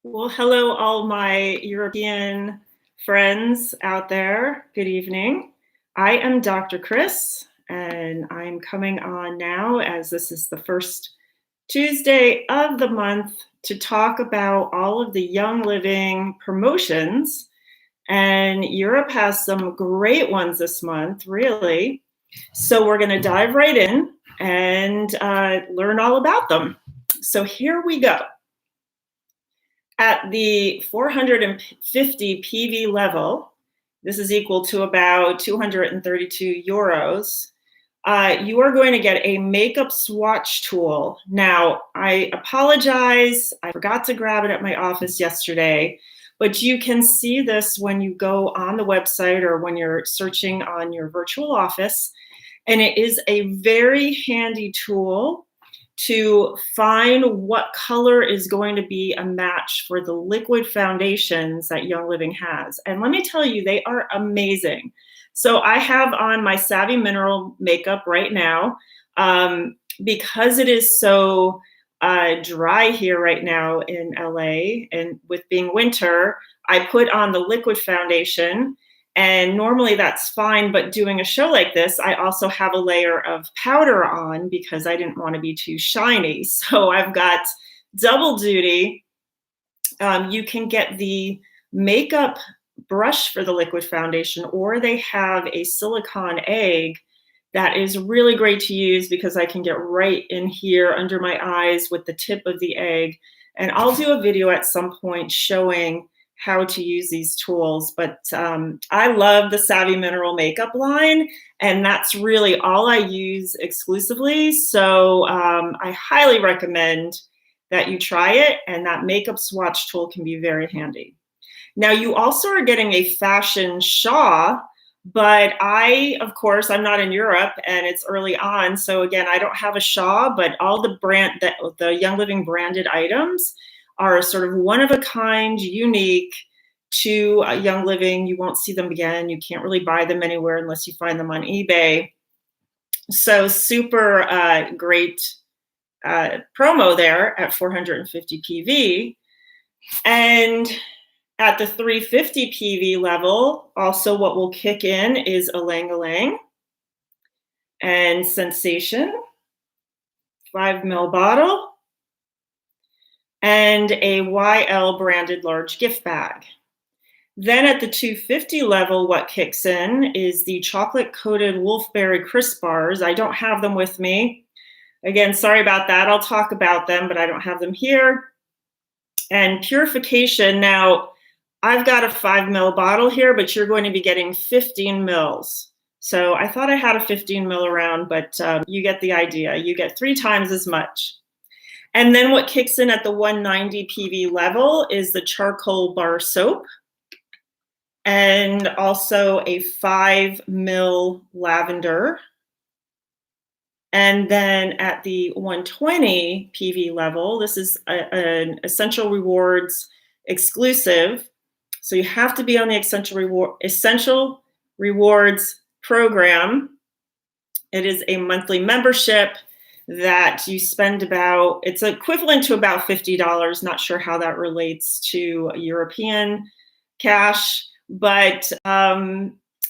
Well, hello, all my European friends out there. Good evening. I am Dr. Chris, and I'm coming on now as this is the first Tuesday of the month to talk about all of the Young Living promotions. And Europe has some great ones this month, really. So we're going to dive right in and learn all about them. So here we go. At the 450 PV level, this is equal to about 232 euros, you are going to get a makeup swatch tool. Now, I apologize, I forgot to grab it at my office yesterday, but you can see this when you go on the website or when you're searching on your virtual office. And it is a very handy tool to find what color is going to be a match for the liquid foundations that Young Living has. And let me tell you, they are amazing. So I have on my Savvy Mineral makeup right now. Because it is so dry here right now in LA, and with being winter, I put on the liquid foundation. And normally that's fine, but doing a show like this, I also have a layer of powder on because I didn't want to be too shiny. So I've got double duty. You can get the makeup brush for the liquid foundation, or they have a silicone egg that is really great to use because I can get right in here under my eyes with the tip of the egg. And I'll do a video at some point showing how to use these tools, but I love the Savvy Mineral makeup line, and that's really all I use exclusively. So I highly recommend that you try it, and that makeup swatch tool can be very handy. Now, you also are getting a fashion Shawl, but of course, I'm not in Europe and it's early on. So again, I don't have a Shawl, but all the Young Living branded items are sort of one of a kind, unique to Young Living. You won't see them again. You can't really buy them anywhere unless you find them on eBay. So super great promo there at 450 PV. And at the 350 PV level, also what will kick in is Ylang Ylang and Sensation, 5 ml bottle, and a YL branded large gift bag. Then at the 250 level, what kicks in is the chocolate coated Wolfberry crisp bars. I don't have them with me. Again, sorry about that. I'll talk about them, but I don't have them here. And Purification. Now, I've got a 5 ml bottle here, but you're going to be getting 15 mils. So I thought I had a 15 mil around, but you get the idea. You get 3 times as much. And then what kicks in at the 190 PV level is the charcoal bar soap, and also a 5 ml lavender. And then at the 120 PV level, this is an Essential Rewards exclusive. So you have to be on the Essential Rewards program. It is a monthly membership that you spend it's equivalent to about $50. Not sure how that relates to European cash, but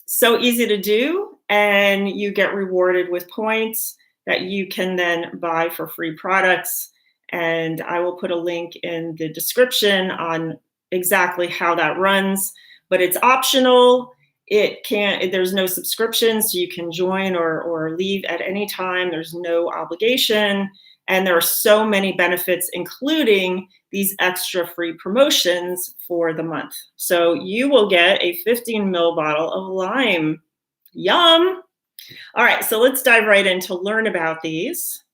so easy to do, and you get rewarded with points that you can then buy for free products. And I will put a link in the description on exactly how that runs, but it's optional. There's no subscription, so you can join or leave at any time. There's no obligation. And there are so many benefits, including these extra free promotions for the month. So you will get a 15 ml bottle of lime. Yum. All right, so let's dive right in to learn about these.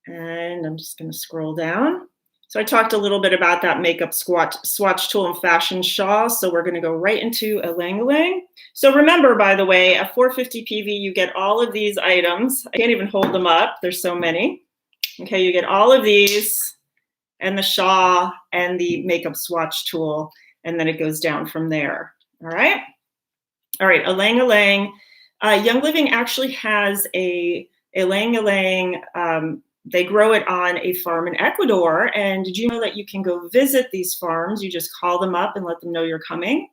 And I'm just going to scroll down. So I talked a little bit about that makeup swatch tool and fashion Shawl. So we're going to go right into Ylang Ylang. So remember, by the way, at 450 PV, you get all of these items. I can't even hold them up. There's so many. Okay, you get all of these and the Shawl and the makeup swatch tool, and then it goes down from there. All right. Ylang Ylang. Young Living actually has a Ylang Ylang they grow it on a farm in Ecuador. And did you know that you can go visit these farms? You just call them up and let them know you're coming.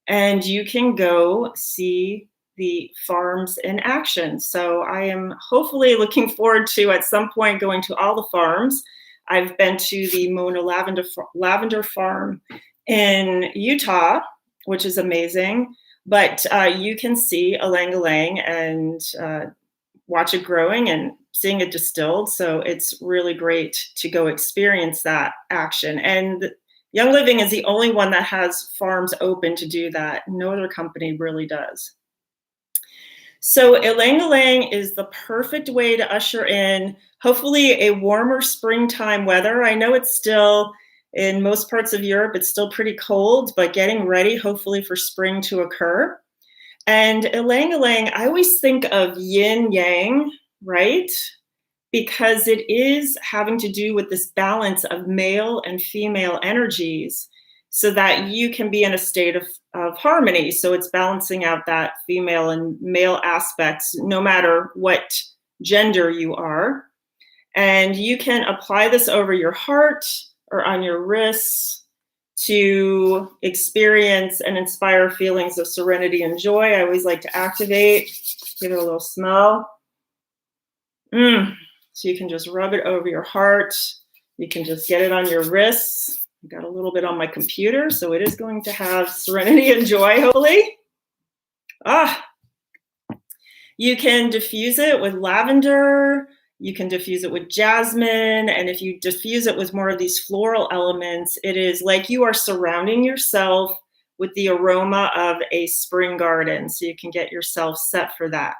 And you can go see the farms in action. So I am hopefully looking forward to at some point going to all the farms. I've been to the Mona Lavender farm in Utah, which is amazing. But you can see Ylang Ylang and watch it growing and seeing it distilled. So it's really great to go experience that action. And Young Living is the only one that has farms open to do that. No other company really does. So Ylang Ylang is the perfect way to usher in, hopefully, a warmer springtime weather. I know it's still, in most parts of Europe, it's still pretty cold, but getting ready, hopefully, for spring to occur. And Ylang Ylang, I always think of yin yang, right? Because it is having to do with this balance of male and female energies so that you can be in a state of harmony. So it's balancing out that female and male aspects, no matter what gender you are. And you can apply this over your heart or on your wrists to experience and inspire feelings of serenity and joy. I always like to activate, give it a little smell. So you can just rub it over your heart. You can just get it on your wrists. I got a little bit on my computer, so it is going to have serenity and joy, hopefully. You can diffuse it with lavender. You can diffuse it with jasmine. And if you diffuse it with more of these floral elements, it is like you are surrounding yourself with the aroma of a spring garden. So you can get yourself set for that.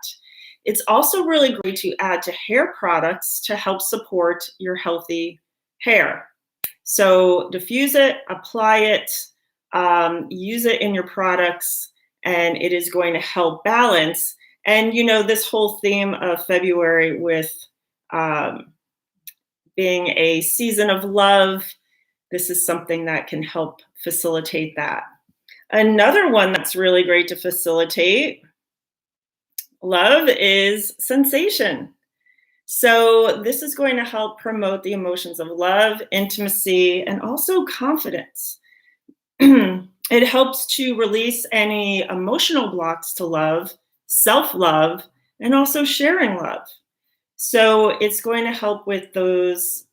It's also really great to add to hair products to help support your healthy hair. So diffuse it, apply it, use it in your products, and it is going to help balance. And you know, this whole theme of February with being a season of love, this is something that can help facilitate that. Another one that's really great to facilitate love is sensation. So this is going to help promote the emotions of love, intimacy, and also confidence. It helps to release any emotional blocks to love, self-love, and also sharing love. So it's going to help with those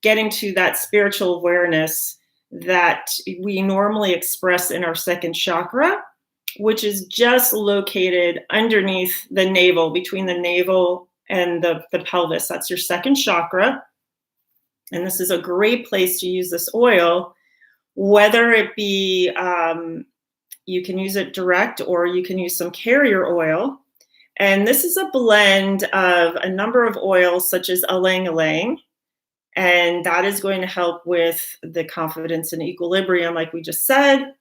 getting to that spiritual awareness that we normally express in our second chakra, which is just located underneath the navel, between the navel and the pelvis. That's your second chakra. And this is a great place to use this oil, whether it be, you can use it direct or you can use some carrier oil. And this is a blend of a number of oils such as Ylang Ylang. And that is going to help with the confidence and equilibrium, like we just said.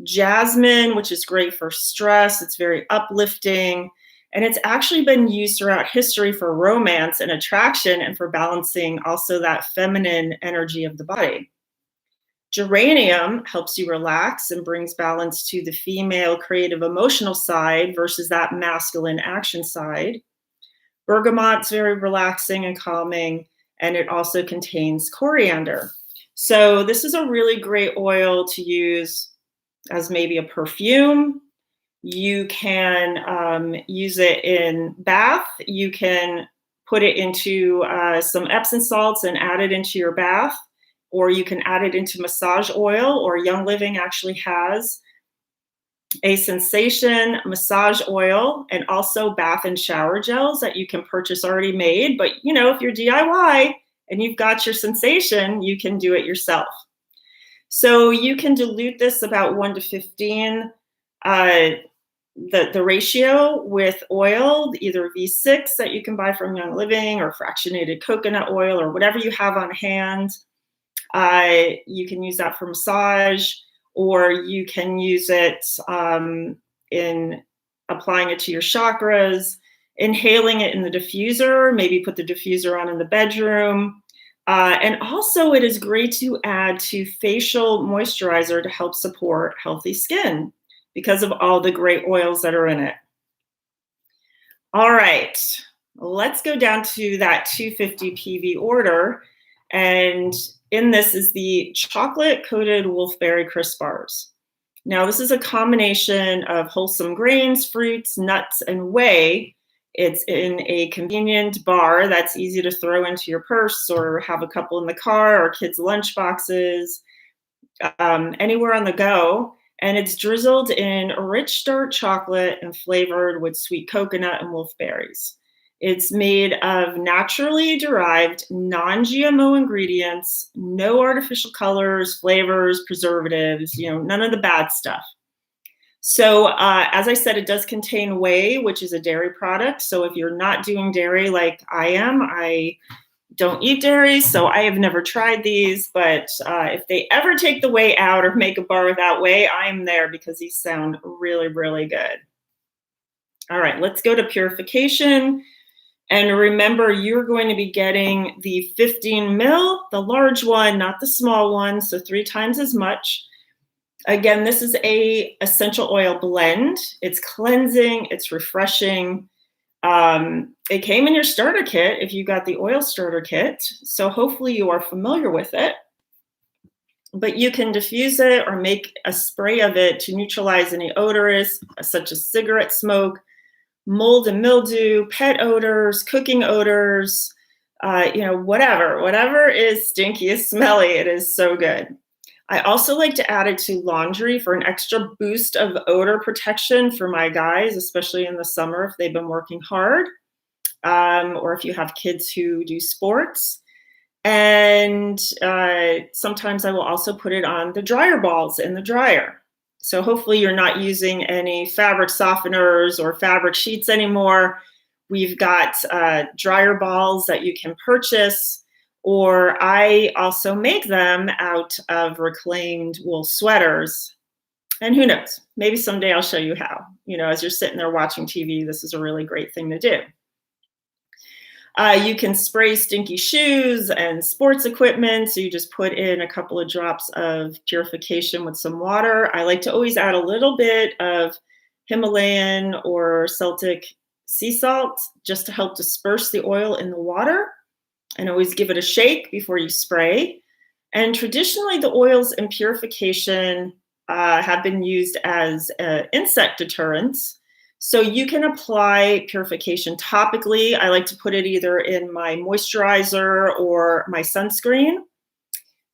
Jasmine, which is great for stress. It's very uplifting. And it's actually been used throughout history for romance and attraction and for balancing also that feminine energy of the body. Geranium helps you relax and brings balance to the female creative emotional side versus that masculine action side. Bergamot's very relaxing and calming, and it also contains coriander. So this is a really great oil to use as maybe a perfume. You can use it in bath. You can put it into some Epsom salts and add it into your bath, or you can add it into massage oil, or Young Living actually has a sensation massage oil and also bath and shower gels that you can purchase already made. But you know, if you're DIY and you've got your sensation, you can do it yourself. So you can dilute this about 1 to 15, the ratio with oil, either V6 that you can buy from Young Living or fractionated coconut oil or whatever you have on hand. You can use that for massage, or you can use it in applying it to your chakras, inhaling it in the diffuser, maybe put the diffuser on in the bedroom. And also it is great to add to facial moisturizer to help support healthy skin because of all the great oils that are in it. All right, let's go down to that 250 PV order. And in this is the chocolate coated Wolfberry crisp bars. Now, this is a combination of wholesome grains, fruits, nuts, and whey. It's in a convenient bar that's easy to throw into your purse or have a couple in the car or kids' lunch boxes, anywhere on the go. And it's drizzled in rich dark chocolate and flavored with sweet coconut and wolfberries. It's made of naturally derived non-GMO ingredients, no artificial colors, flavors, preservatives, none of the bad stuff. So as I said, it does contain whey, which is a dairy product. So if you're not doing dairy like I am, I don't eat dairy, so I have never tried these, but if they ever take the whey out or make a bar without whey, I'm there because these sound really, really good. All right, let's go to Purification. And remember, you're going to be getting the 15 mil, the large one, not the small one, so 3 times as much. Again, this is a essential oil blend. It's cleansing, it's refreshing. It came in your starter kit if you got the oil starter kit, so hopefully you are familiar with it. But you can diffuse it or make a spray of it to neutralize any odors, such as cigarette smoke, mold and mildew, pet odors, cooking odors, whatever is stinky, is smelly, it is so good. I also like to add it to laundry for an extra boost of odor protection for my guys, especially in the summer if they've been working hard, or if you have kids who do sports. And sometimes I will also put it on the dryer balls in the dryer. So hopefully you're not using any fabric softeners or fabric sheets anymore. We've got dryer balls that you can purchase, or I also make them out of reclaimed wool sweaters. And who knows, maybe someday I'll show you how. As you're sitting there watching TV, this is a really great thing to do. You can spray stinky shoes and sports equipment. So you just put in a couple of drops of Purification with some water. I like to always add a little bit of Himalayan or Celtic sea salt just to help disperse the oil in the water, and always give it a shake before you spray. And traditionally, the oils in Purification have been used as insect deterrents. So you can apply Purification topically. I like to put it either in my moisturizer or my sunscreen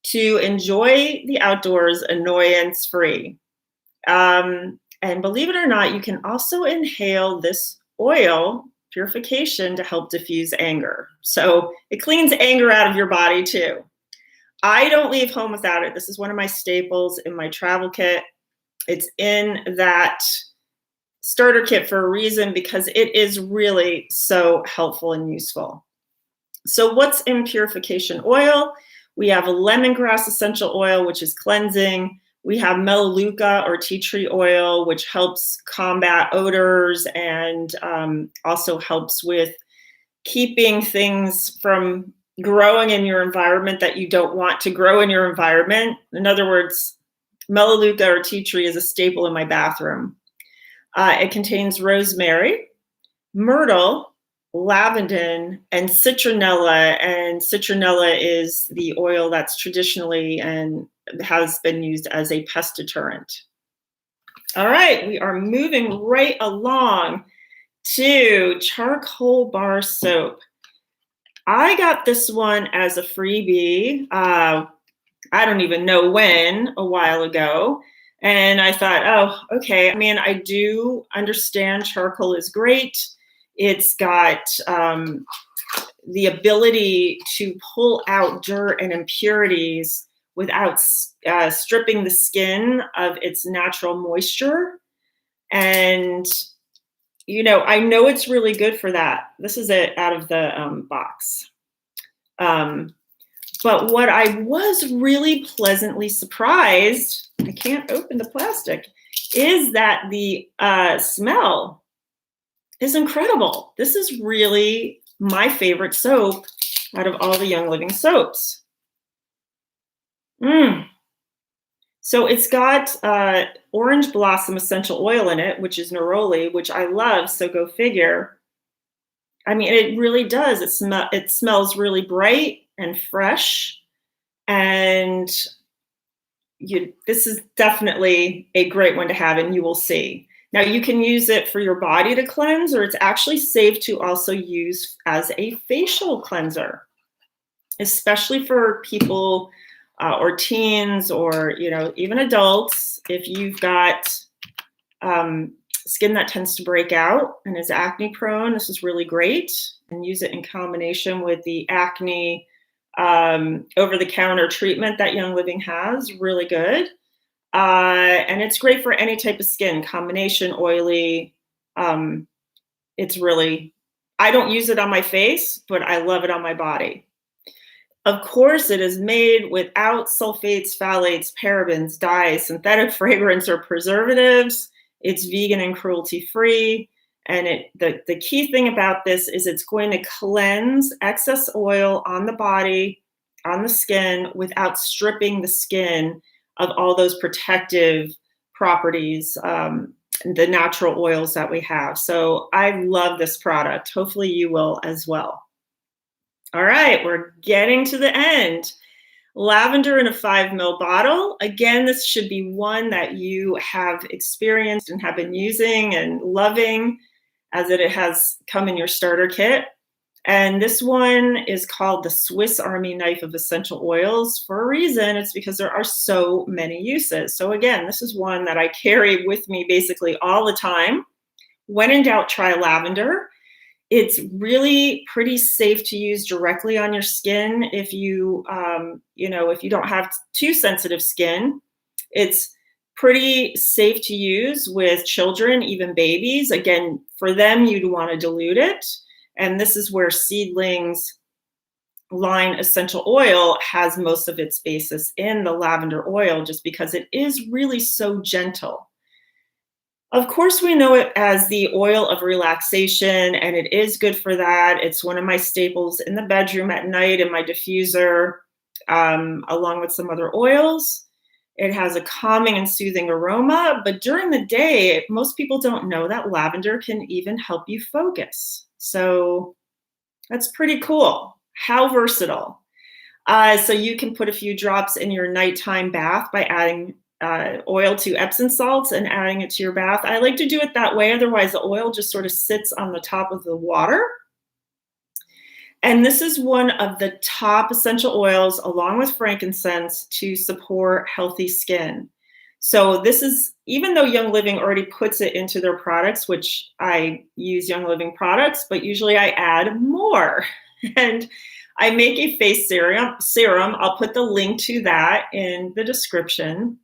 to enjoy the outdoors annoyance-free. And believe it or not, you can also inhale this oil, Purification, to help diffuse anger. So it cleans anger out of your body too. I don't leave home without it. This is one of my staples in my travel kit. It's in that starter kit for a reason, because it is really so helpful and useful. So what's in Purification oil? We have a lemongrass essential oil, which is cleansing. We have melaleuca or tea tree oil, which helps combat odors and also helps with keeping things from growing in your environment that you don't want to grow in your environment. In other words, melaleuca or tea tree is a staple in my bathroom. It contains rosemary, myrtle, lavender, and citronella. And citronella is the oil that's traditionally and has been used as a pest deterrent. All right, we are moving right along to charcoal bar soap. I got this one as a freebie. I don't even know when, a while ago. And I thought, oh, okay. I mean, I do understand charcoal is great. It's got the ability to pull out dirt and impurities without stripping the skin of its natural moisture. And, I know it's really good for that. This is it out of the box. But what I was really pleasantly surprised, I can't open the plastic, is that the smell is incredible. This is really my favorite soap out of all the Young Living soaps. So it's got orange blossom essential oil in it, which is neroli, which I love, so go figure. I mean, it really does. It smells really bright and fresh, and this is definitely a great one to have, and you will see. Now, you can use it for your body to cleanse, or it's actually safe to also use as a facial cleanser, especially for people or teens, or even adults. If you've got skin that tends to break out and is acne prone, this is really great. And use it in combination with the acne over-the-counter treatment that Young Living has. Really good. And it's great for any type of skin, combination, oily. It's really, I don't use it on my face, but I love it on my body. Of course, it is made without sulfates, phthalates, parabens, dyes, synthetic fragrance, or preservatives. It's vegan and cruelty-free. And the key thing about this is it's going to cleanse excess oil on the body, on the skin, without stripping the skin of all those protective properties, the natural oils that we have. So I love this product. Hopefully you will as well. All right, we're getting to the end. Lavender in a 5 ml bottle. Again, this should be one that you have experienced and have been using and loving, as it has come in your starter kit. And this one is called the Swiss Army knife of essential oils for a reason. It's because there are so many uses. So again, this is one that I carry with me basically all the time. When in doubt, try lavender. It's really pretty safe to use directly on your skin if you, if you don't have too sensitive skin. It's pretty safe to use with children, even babies. Again, for them, you'd want to dilute it. And this is where Seedling's line essential oil has most of its basis in the lavender oil, just because it is really so gentle. Of course, we know it as the oil of relaxation, and it is good for that. It's one of my staples in the bedroom at night in my diffuser, along with some other oils. It has a calming and soothing aroma, but during the day, most people don't know that lavender can even help you focus. So that's pretty cool. How versatile. So you can put a few drops in your nighttime bath by adding oil to Epsom salts and adding it to your bath. I like to do it that way. Otherwise, the oil just sort of sits on the top of the water. And this is one of the top essential oils, along with frankincense, to support healthy skin. So this is, even though Young Living already puts it into their products, which I use Young Living products, but usually I add more. And I make a face serum. I'll put the link to that in the description.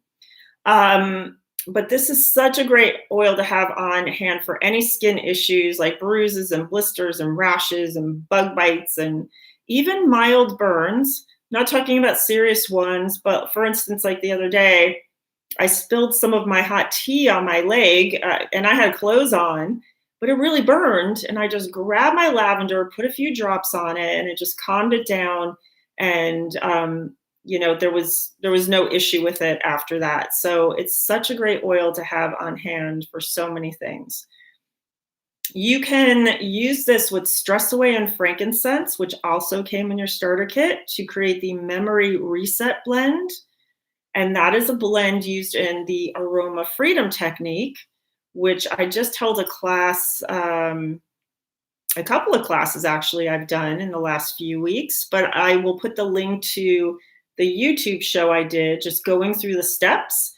But this is such a great oil to have on hand for any skin issues like bruises and blisters and rashes and bug bites and even mild burns. Not talking about serious ones, but for instance, like the other day, I spilled some of my hot tea on my leg and I had clothes on, but it really burned. And I just grabbed my lavender, put a few drops on it, and it just calmed it down. And, there was no issue with it after that. So it's such a great oil to have on hand for so many things. You can use this with Stress Away and Frankincense, which also came in your starter kit, to create the Memory Reset Blend. And that is a blend used in the Aroma Freedom technique, which I just held a class, a couple of classes actually I've done in the last few weeks, but I will put the link to the YouTube show I did, just going through the steps.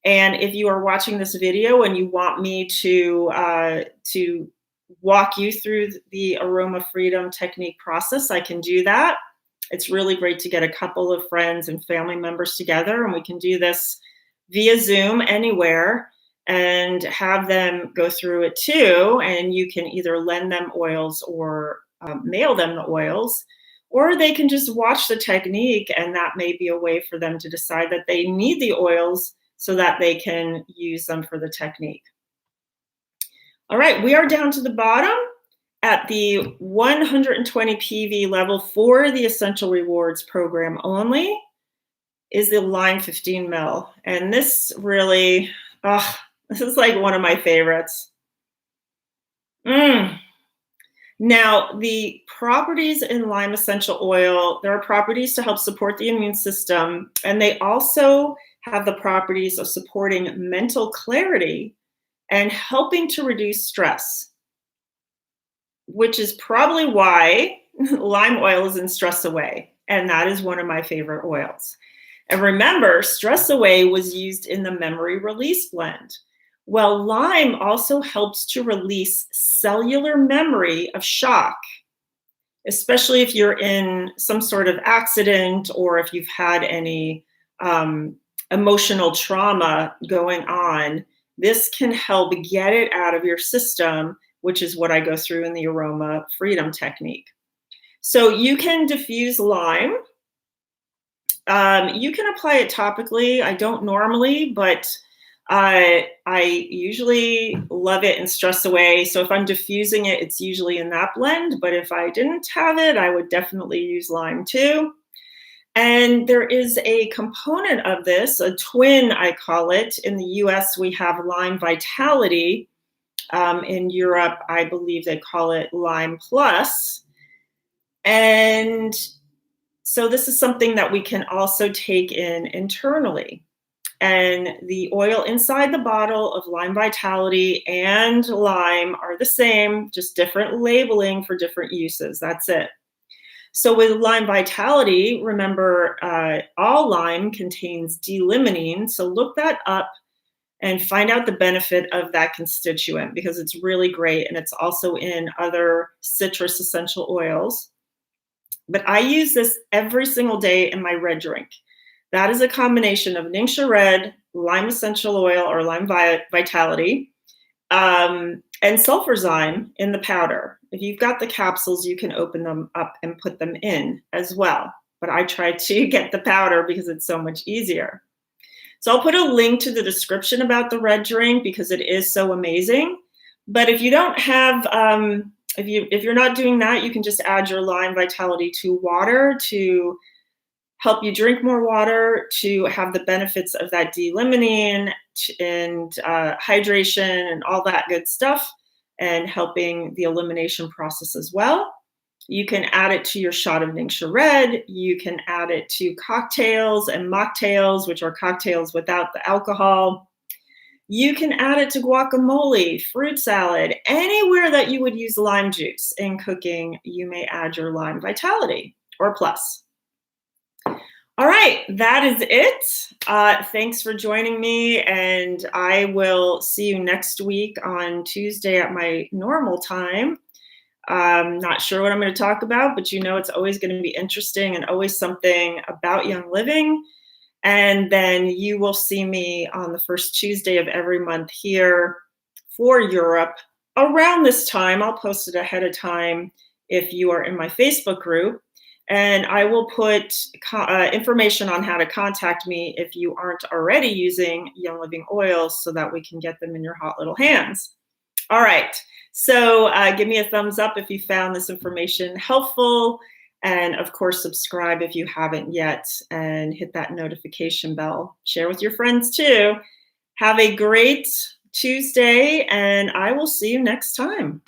And if you are watching this video and you want me to walk you through the Aroma Freedom technique process, I can do that. It's really great to get a couple of friends and family members together, and we can do this via Zoom anywhere and have them go through it too. And you can either lend them oils or mail them the oils, or they can just watch the technique, and that may be a way for them to decide that they need the oils so that they can use them for the technique. All right, we are down to the bottom at the 120 PV level for the Essential Rewards program only is the Line 15 ml. And this really, this is like one of my favorites. Now, the properties in lime essential oil, there are properties to help support the immune system, and they also have the properties of supporting mental clarity and helping to reduce stress, which is probably why lime oil is in Stress Away, and that is one of my favorite oils. And remember, Stress Away was used in the memory release blend. Well, lime also helps to release cellular memory of shock, especially if you're in some sort of accident or if you've had any emotional trauma going on. This can help get it out of your system, which is what I go through in the aroma freedom technique. So you can diffuse lime. You can apply it topically. I don't normally, but I usually love it in Stress Away. So if I'm diffusing it, it's usually in that blend. But if I didn't have it, I would definitely use lime too. And there is a component of this, a twin, I call it. In the US, we have Lime Vitality. In Europe, I believe they call it Lime Plus. And so this is something that we can also take in internally. And the oil inside the bottle of Lime Vitality and lime are the same, just different labeling for different uses. That's it. So with Lime Vitality, remember, all lime contains D-limonene. So look that up and find out the benefit of that constituent because it's really great. And it's also in other citrus essential oils. But I use this every single day in my red drink. That is a combination of Ningxia Red, lime essential oil or lime vitality, and sulfurzyme in the powder. If you've got the capsules, you can open them up and put them in as well. But I try to get the powder because it's so much easier. So I'll put a link to the description about the red drink because it is so amazing. But if you don't have, if you're not doing that, you can just add your lime vitality to water to help you drink more water, to have the benefits of that D-limonene and hydration and all that good stuff, and helping the elimination process as well. You can add it to your shot of Ningxia Red. You can add it to cocktails and mocktails, which are cocktails without the alcohol. You can add it to guacamole, fruit salad, anywhere that you would use lime juice in cooking, you may add your lime vitality or plus. All right, that is it. Thanks for joining me, and I will see you next week on Tuesday at my normal time. I'm not sure what I'm going to talk about, but you know it's always going to be interesting and always something about Young Living. And then you will see me on the first Tuesday of every month here for Europe around this time. I'll post it ahead of time if you are in my Facebook group. And I will put information on how to contact me if you aren't already using Young Living oils so that we can get them in your hot little hands. All right. So give me a thumbs up if you found this information helpful. And of course, subscribe if you haven't yet and hit that notification bell. Share with your friends too. Have a great Tuesday and I will see you next time.